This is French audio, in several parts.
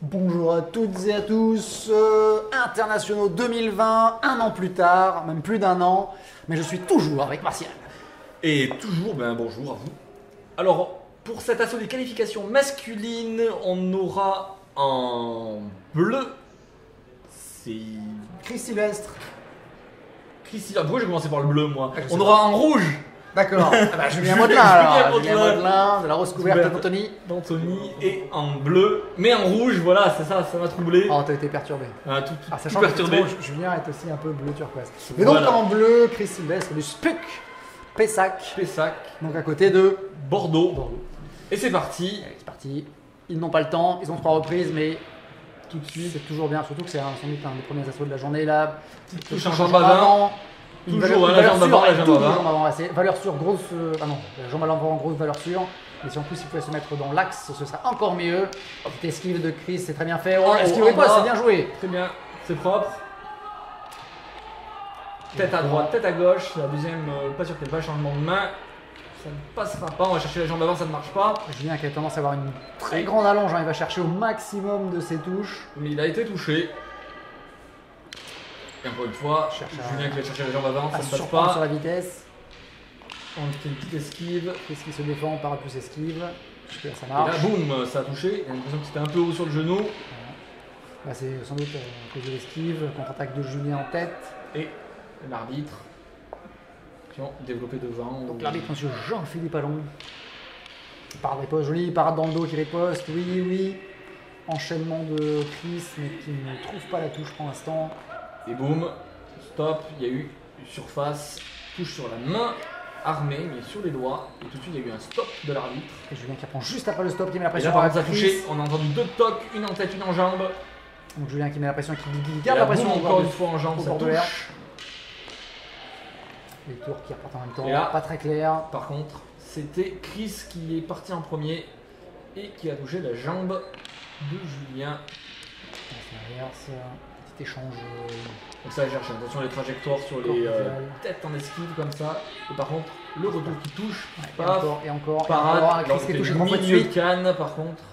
Bonjour à toutes et à tous, internationaux 2020, un an plus tard, même plus d'un an, mais je suis toujours avec Martial. Et toujours, bonjour à vous. Alors, pour cet assaut des qualifications masculines, on aura en bleu, c'est Chris Sylvestre. Pourquoi j'ai commencé par le bleu, moi? Je sais On pas. aura en rouge Julien Modelin alors, Julien Julien Modelin, de la rose couverte Couverte. d'Anthony. d'Anthony et en bleu, mais en rouge, voilà, c'est ça m'a troublé. Oh, t'as été perturbé. Tout Sachant perturbé. que Julien est aussi un peu bleu turquoise. Et donc Voilà. en bleu, Chris Sylvestre du Spuk Pessac, Pessac, donc à côté de Bordeaux. Et c'est parti. Allez, c'est parti. Ils n'ont pas le temps, ils ont 3 reprises, mais Tout de suite. c'est toujours bien, surtout que c'est sans doute un des premiers assauts de la journée là. Petite touche en Toujours jambe avant. Une Toujours valeur, la une jambe valeur avant, sûre, la jambe toujours avant. jambe avant, c'est valeur sûre, grosse. Ah non, la jambe avant, grosse valeur sûre. Et si en plus il pouvait se mettre dans l'axe, ce serait encore mieux. Petite esquive de Chris, c'est très bien fait. Oh, esquive en pas, bas. c'est bien joué. Très bien, c'est propre. Tête à droite, tête à gauche. La deuxième, pas sûr qu'elle va changement de main. Ça ne passera pas. On va chercher la jambe avant, ça ne marche pas. Julien qui a tendance à avoir une très grande allonge, hein, il va chercher au maximum de ses touches. Mais il a été touché. Et encore une fois, Cherche Julien qui va chercher la jambe avant, ça À ne passe surprendre sur pas. la vitesse. On fait une petite esquive. Chris qui se défend, par plus esquive. Jusque là ça Et là, marche. boum, ça a touché. J'ai l'impression que c'était un peu haut sur le genou. Là c'est sans doute à cause de l'esquive, contre-attaque de Julien en tête. Et l'arbitre qui ont développé devant. Donc l'arbitre, monsieur Jean-Philippe Allon. Parade riposte, jolie parade dans le dos qui riposte, oui. Enchaînement de Chris, mais qui ne trouve pas la touche pour l'instant. Et boum, stop, il y a eu une surface, touche sur la main armée, mais sur les doigts. Et tout de suite, il y a eu un stop de l'arbitre. Et Julien qui reprend juste après le stop, qui met la Et pression. là, par contre, ça a Chris. touché. On a entendu deux tocs, une en tête, une en jambe. Donc Julien qui met la pression, qui Et garde là, la pression boum, encore une fois en jambe, au ça bord de l'air. touche. Les tours qui repartent en même temps, Et là- pas très clair. Par contre, c'était Chris qui est parti en premier et qui a touché la jambe de Julien. C'est l'inverse, petit échange. Donc ça, cherche attention les trajectoires sur les Corporel. têtes en esquive comme ça. Et par contre, le retour qui touche, Et paf, encore, et encore. parade. Chris qui est touché 3 fois de milieu de suite. canne par contre.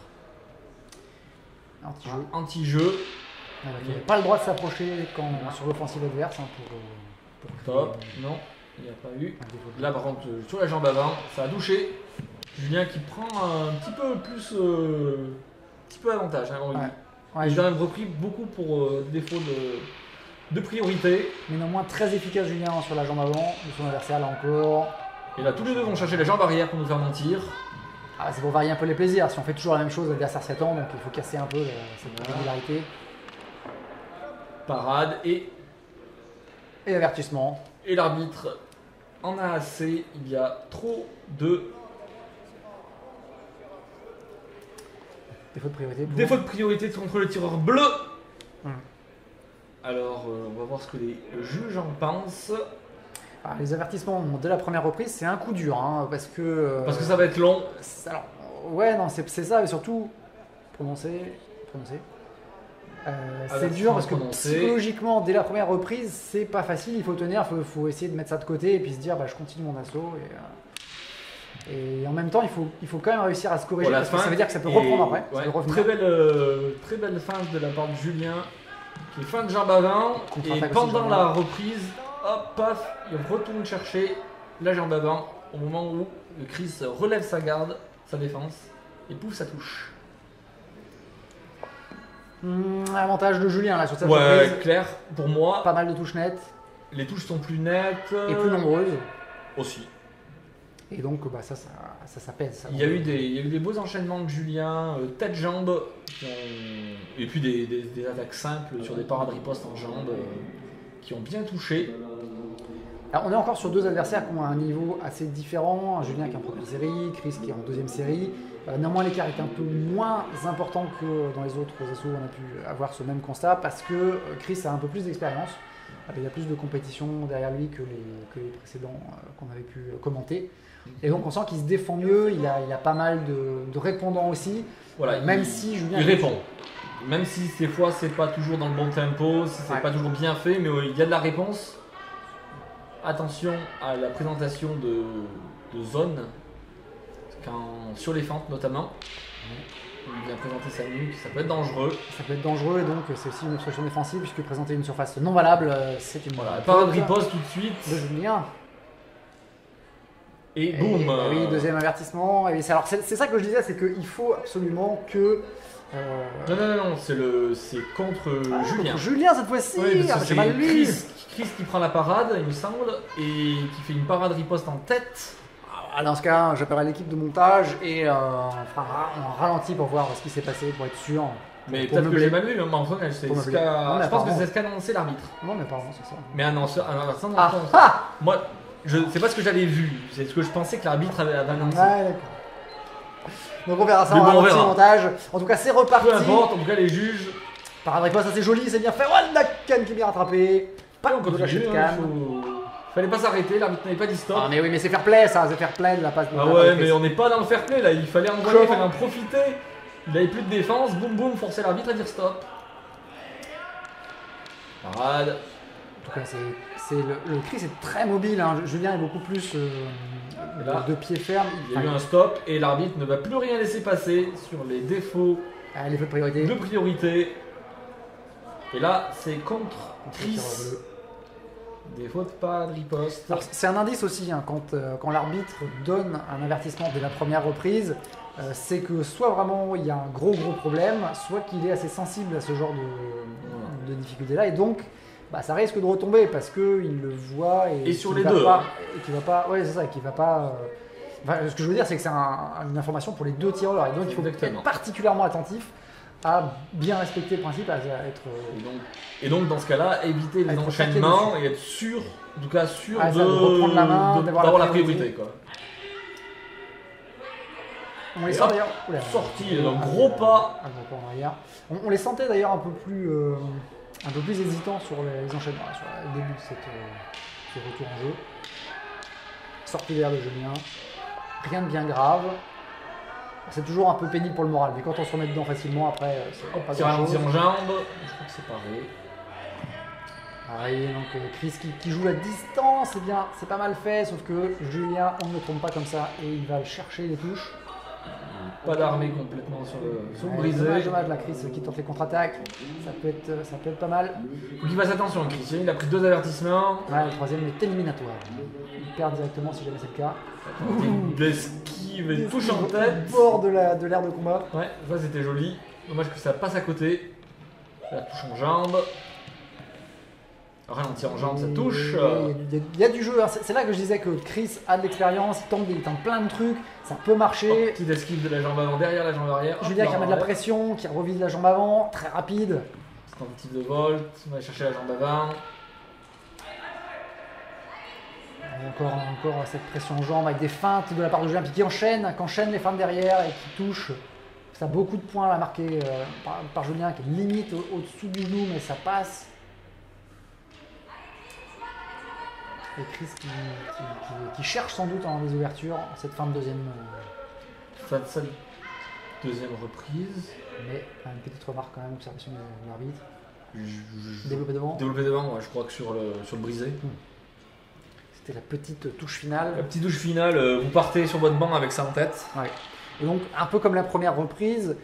Anti-jeu. Anti-jeu. Il n'avait pas le droit de s'approcher sur l'offensive adverse pour Top. créer Non, il n'y a pas eu. un défaut de- Là par contre, sur la jambe avant, ça a touché. Julien qui prend un petit peu plus. Petit peu avantage. Hein, on lui dit. Ouais, Il a quand même repris beaucoup pour défaut de priorité. mais néanmoins très efficace Julien sur la jambe avant de son adversaire là encore. Et là, tous les deux vont chercher la jambe arrière pour nous faire mentir. Ah, c'est pour varier un peu les plaisirs. Si on fait toujours la même chose, l'adversaire s'attend, donc il faut casser un peu cette Voilà. régularité. Parade et Et l'arbitre en a assez. Il y a trop de défaut de priorité. pour- défauts de priorité contre le tireur bleu. Hum. Alors, on va voir ce que les juges en pensent. Ah, les avertissements dès la première reprise, c'est un coup dur, hein, parce que. Parce que ça va être long. Alors, ouais, non, c'est ça, mais surtout prononcer. C'est Avertissement dur parce que prononcé. psychologiquement, dès la première reprise, c'est pas facile. Il faut tenir, faut essayer de mettre ça de côté et puis se dire, bah, je continue mon assaut. Et en même temps, il faut quand même réussir à se corriger Pour la parce que fin, ça veut dire que ça peut et- reprendre après. Ça ouais, peut revenir. très belle feinte de la part de Julien. Qui est fin de jambe avant. Et Contre-attaque aussi, pendant Julien. la reprise, hop, paf, il retourne chercher la jambe avant. Au moment où le Chris relève sa garde, sa défense. Et pouf, ça touche. Avantage de Julien là sur cette Ouais, reprise. clair. Pour moi, Pas mal de touches nettes les touches sont plus nettes. et plus nombreuses. Aussi. Et donc, bah, ça pèse. Ça. Il y a eu des beaux enchaînements de Julien, tête-jambe, et puis des attaques simples sur des parades ripostes en jambes qui ont bien touché. Alors, on est encore sur deux adversaires qui ont un niveau assez différent. Julien qui est en première série, Chris qui est en deuxième série. Néanmoins, l'écart est un peu moins important que dans les autres assauts. On a pu avoir ce même constat parce que Chris a un peu plus d'expérience. Il y a plus de compétition derrière lui que les précédents qu'on avait pu commenter. Et donc, on sent qu'il se défend mieux. Il a pas mal de répondants aussi. Voilà, Même si Julien. il répond. Même si des fois c'est pas toujours dans le bon tempo, si c'est Ouais. pas toujours bien fait, mais il y a de la réponse. Attention à la présentation de zones, sur les fentes notamment. il vient présenter sa nuque, ça peut être dangereux. Ça peut être dangereux et donc c'est aussi une obstruction défensive puisque présenter une surface non valable, c'est une Voilà, parade riposte tout de suite. de Julien. Et boum. Oui, deuxième avertissement. Et c'est ça que je disais, c'est qu'il faut absolument que. Non, c'est contre Julien. Contre Julien cette fois-ci. Oui, parce que J'ai mal lu. Chris qui prend la parade, il me semble, et qui fait une parade riposte en tête. Dans ce cas, j'appellerai l'équipe de montage et on ralentit pour voir ce qui s'est passé, pour être sûr. Mais peut-être que j'ai mal vu, mais en fait, je pense que c'est ce qu'a annoncé l'arbitre. Non, mais apparemment, c'est ça. Mais annonceur, moi, c'est pas ce que j'avais vu, c'est ce que je pensais que l'arbitre avait annoncé. Ouais, d'accord. Donc on verra ça Mais en bon, ralenti montage. En tout cas, c'est reparti. Peu importe, en tout cas, les juges. Parade riposte assez jolie, c'est bien fait. Waldakan qui est bien rattrapé. Pas on de lâcher continue, de canne. Fallait pas s'arrêter, l'arbitre n'avait pas dit stop. Ah, mais oui, mais c'est fair play ça, c'est fair play de la passe. Ah ouais, mais on n'est pas dans le fair play là, il fallait envoyer, il fallait en profiter. Il avait plus de défense, boum boum, forcer l'arbitre à dire stop. Parade. En tout cas, le Chris est très mobile, hein. Julien est beaucoup plus là, de pied ferme. Il y a eu un stop et l'arbitre ne va plus rien laisser passer sur les défauts les feux de priorité. de priorité. Et là, c'est contre Chris. Défaut de parade riposte. Alors, c'est un indice aussi, hein, quand l'arbitre donne un avertissement dès la première reprise, c'est que soit vraiment il y a un gros problème, soit qu'il est assez sensible à ce genre de difficulté-là, et donc ça risque de retomber parce qu'il le voit et sur les deux. Et qu'il va pas. Ouais, c'est ça, qu'il va pas. Ce que je veux dire, c'est que c'est une information pour les deux tireurs, et donc il faut être particulièrement attentif à bien respecter le principe, à être. Et donc dans ce cas-là, éviter les enchaînements et être sûr, en tout cas sûr de reprendre la main, d'avoir la priorité quoi. On les sent d'ailleurs. Sorti, donc gros pas. Un gros pas en arrière. On les sentait d'ailleurs un peu plus hésitants sur les enchaînements, sur le début de ce retour en jeu. Sortie d'air de Julien. Rien de bien grave. C'est toujours un peu pénible pour le moral, mais quand on se remet dedans facilement, après, c'est pas grand-chose. En jambe, je crois que c'est pareil. Pareil, donc Chris qui joue la distance, eh bien, c'est pas mal fait, sauf que Julien, on ne le trompe pas comme ça, et il va chercher les touches. Pas d'armée complètement sur le brisé. Dommage, la Chris qui tente les contre-attaques, ça peut être pas mal. Faut qu'il fasse attention, Chris, il a pris 2 avertissements. Ouais, le troisième est éliminatoire. Il perd directement si jamais c'est le cas. Une esquive, une touche en tête. Au bord de l'aire de combat. Ouais, ça c'était joli. Dommage que ça passe à côté. La touche en jambe. Ralenti en jambe, ça touche. Il y a du jeu, hein. C'est là que je disais que Chris a de l'expérience, il tente plein de trucs, ça peut marcher. Petite esquive de la jambe avant, derrière la jambe arrière. Julien qui remet de la pression, qui revise la jambe avant, très rapide. Tentative de volt, on va chercher la jambe avant. Encore cette pression en jambe avec des feintes de la part de Julien, puis qui enchaîne les feintes derrière et qui touche. Ça a beaucoup de points là marqués par Julien, qui est limite au-dessous du genou, mais ça passe. Et Chris qui cherche sans doute en des ouvertures en cette fin de deuxième. Deuxième reprise. Mais une petite remarque quand même, observation de l'arbitre. Développer devant. Développer devant, ouais, je crois que sur le brisé. C'était la petite touche finale. La petite touche finale, vous partez sur votre banc avec ça en tête. Ouais. Et donc, un peu comme la première reprise,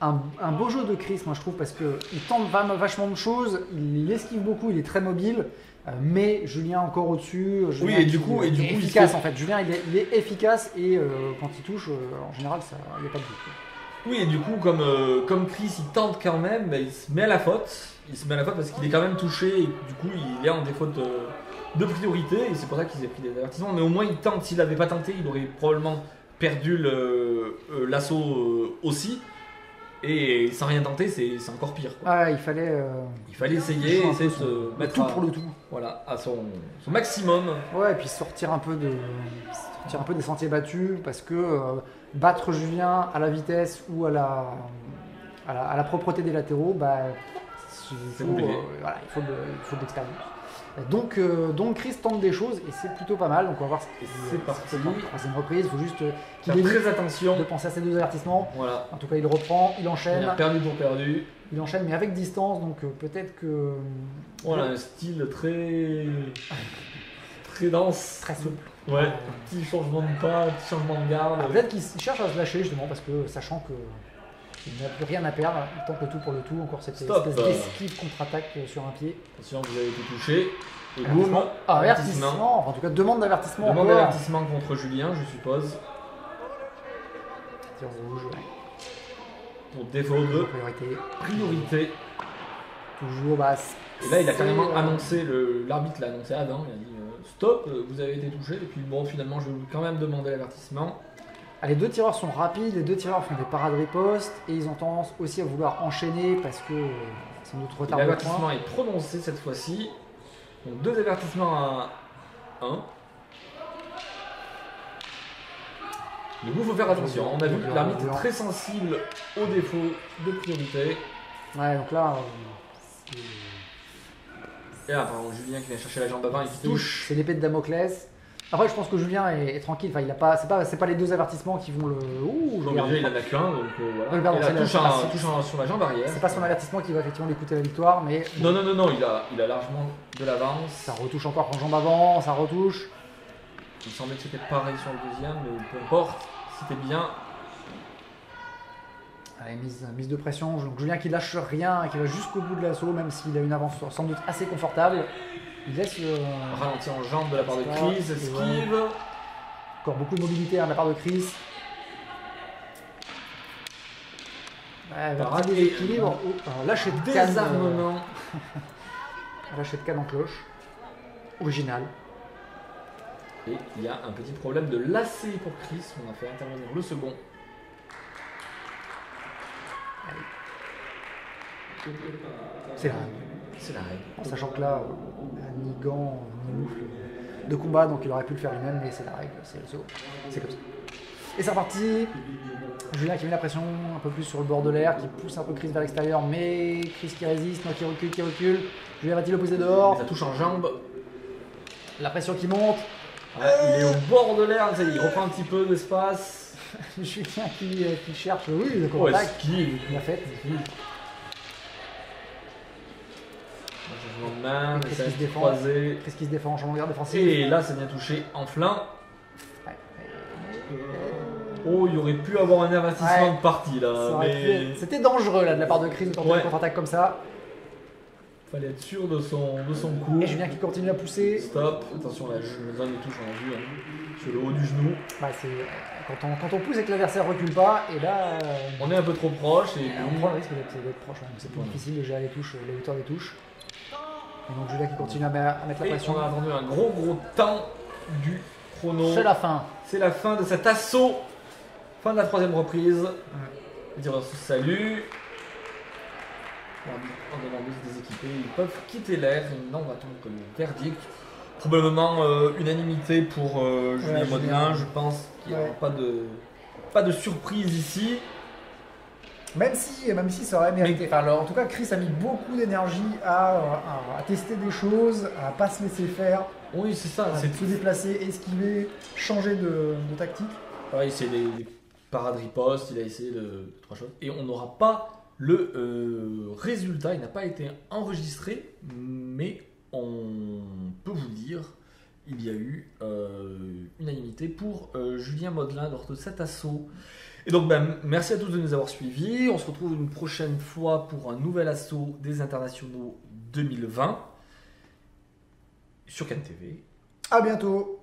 un beau jeu de Chris, moi je trouve, parce qu'il tente vachement de choses, il esquive beaucoup, il est très mobile, mais Julien encore au-dessus. Oui, et du coup, efficace en fait. Julien, il est efficace et quand il touche, en général, il n'y a pas de doute. Oui, et du coup, comme Chris, il tente quand même, il se met à la faute. Il se met à la faute parce qu'il est quand même touché et du coup, il est en défaut de priorité et c'est pour ça qu'il a pris des avertissements. Mais au moins, il tente. S'il n'avait pas tenté, il aurait probablement perdu l'assaut aussi. Et sans rien tenter, c'est encore pire, quoi. Ah, il fallait essayer de se mettre tout pour le tout. Voilà, à son maximum. Ouais, et puis sortir un peu des sentiers battus parce que battre Julien à la vitesse ou à la propreté des latéraux, il faut de l'expérience. Donc Chris tente des choses et c'est plutôt pas mal. Donc on va voir c'est parti. Troisième reprise, il faut juste qu'il ait très attention de penser à ces deux avertissements. Voilà. En tout cas, il reprend, il enchaîne. Il a perdu pour perdu. Il enchaîne, mais avec distance, donc peut-être que. Voilà, un style très très dense. Très souple. Ouais, petit changement de pas, petit changement de garde. Alors, peut-être qu'il cherche à se lâcher justement parce que sachant que il n'a plus rien à perdre, il tente le tout pour le tout, encore cette Stop. espèce d'esquive contre-attaque sur un pied. Attention, vous avez été touché. Et boum, Avertissement, enfin, en tout cas demande d'avertissement. Demande encore. d'avertissement contre Julien, je suppose. Tir rouge, ouais. Pour défaut de priorité. Toujours basse. Et là, il a carrément annoncé, l'arbitre l'a annoncé avant, il a dit stop, vous avez été touché. Et puis bon, finalement, je vais quand même demander l'avertissement. Ah, les deux tireurs sont rapides, les deux tireurs font des parades ripostes et ils ont tendance aussi à vouloir enchaîner parce que sans doute retard de L'avertissement point. est prononcé cette fois-ci. Donc 2 avertissements à 1. Du coup, il faut faire attention. On a vu que l'arbitre est très sensible aux défauts de priorité. Ouais, donc là, Et là, par exemple, Julien qui vient chercher la jambe avant et qui touche. c'est l'épée de Damoclès. Après, je pense que Julien est tranquille. Enfin, il a pas, c'est pas les deux avertissements qui vont le. Ouh, je Donc, regarde. déjà, il en a qu'un, donc voilà. Oui, pardon, Et là, c'est la- touche sur la jambe arrière. C'est pas son avertissement qui va effectivement lui coûter la victoire, mais Non, il a largement de l'avance. ça retouche encore en jambe avant, ça retouche. Il me semblait que c'était pareil sur le deuxième, mais peu importe, c'était bien. Allez, mise de pression. Donc Julien qui lâche rien et qui va jusqu'au bout de l'assaut, même s'il a une avance sans doute assez confortable. Il laisse Ralenti en jambe de la part de Chris, esquive. encore beaucoup de mobilité de la part de Chris. Ouais, Parade petit déséquilibre. Alors, lâcher de canne. Désarmement. Lâcher de canne en cloche. Original. Et il y a un petit problème de lacet pour Chris. On a fait intervenir le second. C'est la règle. C'est la règle. En sachant que là, ni gants, ni moufle de combat, donc il aurait pu le faire lui-même, mais c'est la règle, c'est comme ça. Et c'est reparti. Julien qui met la pression un peu plus sur le bord de l'air, qui pousse un peu Chris vers l'extérieur, mais Chris qui résiste, non, qui recule. Julien va-t-il le poser dehors? Ça touche en jambe. La pression qui monte. Ouais, il est au bord de l'air, il reprend un petit peu d'espace. Julien qui cherche, oui, le Oh, contact. esquive. Il a fait. Changement de main, Chris ça qui se défend. croisé. Chris qui se défend en champ de garde défensif. Et là, c'est bien touché en flanc. Ouais. Oh, il y aurait pu avoir un avertissement Ouais. de partie Ça là, aurait mais pu- C'était dangereux là de la part de Chris de tenter Ouais. une contre-attaque comme ça. fallait être sûr de son coup. Et Julien qui continue à pousser. Stop, attention, la zone de touche, on a vu, hein, sur le haut du genou. Bah, quand on pousse et que l'adversaire recule pas, et là, On est un peu trop proche et on prend le risque d'être proche. Ouais. C'est plus difficile de gérer les touches, les hauteurs des touches. Et donc Julien qui continue à mettre la Et pression. on a attendu un gros temps du chrono. C'est la fin. C'est la fin de cet assaut. Fin de la troisième reprise. Dire salut. En demandant de se déséquiper, ils peuvent quitter l'air. Et maintenant, on va attendre que le verdict. Probablement unanimité pour Julien Ouais, Modelin. Julien. Je pense qu'il n'y aura Ouais. pas de surprise ici. Même si ça aurait mérité. Enfin, alors, en tout cas, Chris a mis beaucoup d'énergie à tester des choses, à pas se laisser faire, Oui, c'est ça. à C'est se déplacer, esquiver, changer de tactique. pareil, c'est des parades ripostes. Il a essayé de 3 choses. Et on n'aura pas le résultat. Il n'a pas été enregistré. Mais on peut vous dire, il y a eu unanimité pour Julien Modelin lors de cet assaut. Et donc, merci à tous de nous avoir suivis. On se retrouve une prochaine fois pour un nouvel assaut des internationaux 2020 sur CanTV. À bientôt.